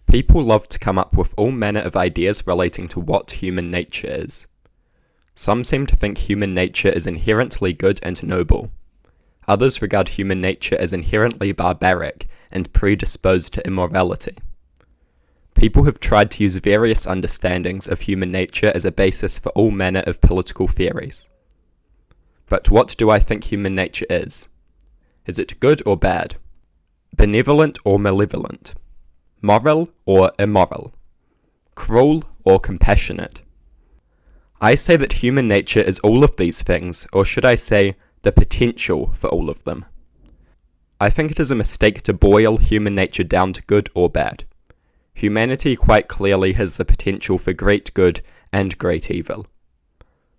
People love to come up with all manner of ideas relating to what human nature is. Some seem to think human nature is inherently good and noble. Others regard human nature as inherently barbaric and predisposed to immorality. People have tried to use various understandings of human nature as a basis for all manner of political theories. But what do I think human nature is? Is it good or bad? Benevolent or malevolent? Moral or immoral? Cruel or compassionate? I say that human nature is all of these things, or should I say, the potential for all of them. I think it is a mistake to boil human nature down to good or bad. Humanity quite clearly has the potential for great good and great evil.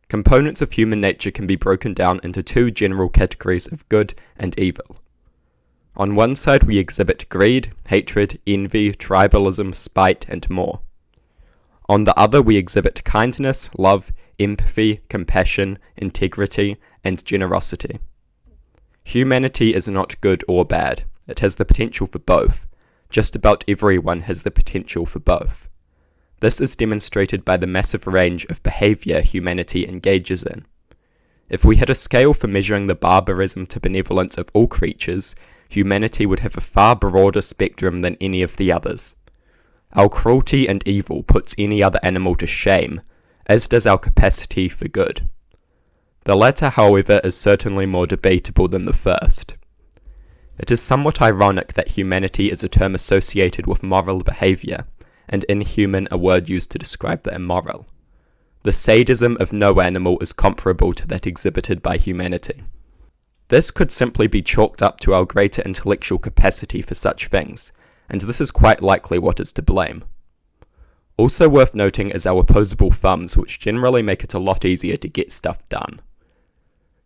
Components of human nature can be broken down into two general categories of good and evil. On one side we exhibit greed, hatred, envy, tribalism, spite, and more. On the other we exhibit kindness, love, empathy, compassion, integrity, and generosity. Humanity is not good or bad. It has the potential for both. Just about everyone has the potential for both. This is demonstrated by the massive range of behavior humanity engages in. If we had a scale for measuring the barbarism to benevolence of all creatures, humanity would have a far broader spectrum than any of the others. Our cruelty and evil puts any other animal to shame, as does our capacity for good. The latter, however, is certainly more debatable than the first. It is somewhat ironic that humanity is a term associated with moral behavior, and inhuman a word used to describe the immoral. The sadism of no animal is comparable to that exhibited by humanity. This could simply be chalked up to our greater intellectual capacity for such things, and this is quite likely what is to blame. Also worth noting is our opposable thumbs, which generally make it a lot easier to get stuff done.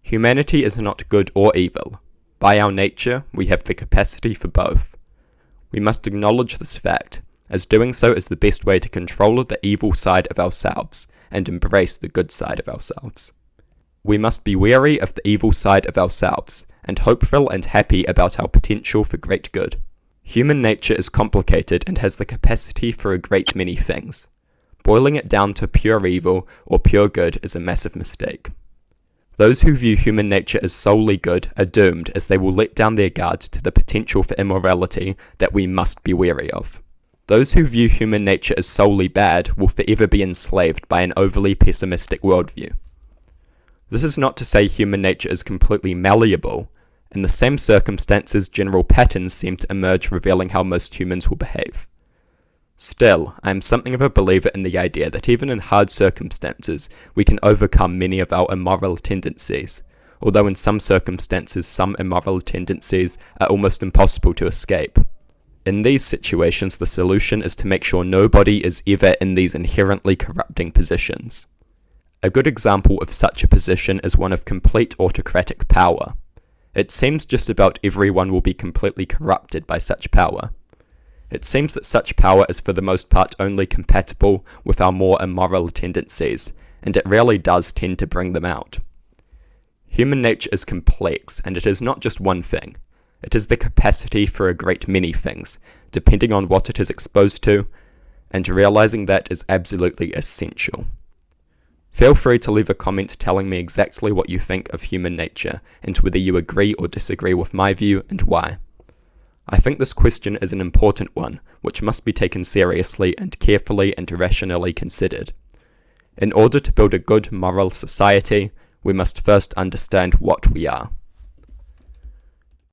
Humanity is not good or evil. By our nature, we have the capacity for both. We must acknowledge this fact, as doing so is the best way to control the evil side of ourselves and embrace the good side of ourselves. We must be wary of the evil side of ourselves, and hopeful and happy about our potential for great good. Human nature is complicated and has the capacity for a great many things. Boiling it down to pure evil or pure good is a massive mistake. Those who view human nature as solely good are doomed, as they will let down their guard to the potential for immorality that we must be wary of. Those who view human nature as solely bad will forever be enslaved by an overly pessimistic worldview. This is not to say human nature is completely malleable. In the same circumstances, general patterns seem to emerge revealing how most humans will behave. Still, I am something of a believer in the idea that even in hard circumstances, we can overcome many of our immoral tendencies, although in some circumstances some immoral tendencies are almost impossible to escape. In these situations, the solution is to make sure nobody is ever in these inherently corrupting positions. A good example of such a position is one of complete autocratic power. It seems just about everyone will be completely corrupted by such power. It seems that such power is for the most part only compatible with our more immoral tendencies, and it rarely does tend to bring them out. Human nature is complex, and it is not just one thing. It is the capacity for a great many things, depending on what it is exposed to, and realizing that is absolutely essential. Feel free to leave a comment telling me exactly what you think of human nature, and whether you agree or disagree with my view and why. I think this question is an important one, which must be taken seriously and carefully and rationally considered. In order to build a good moral society, we must first understand what we are.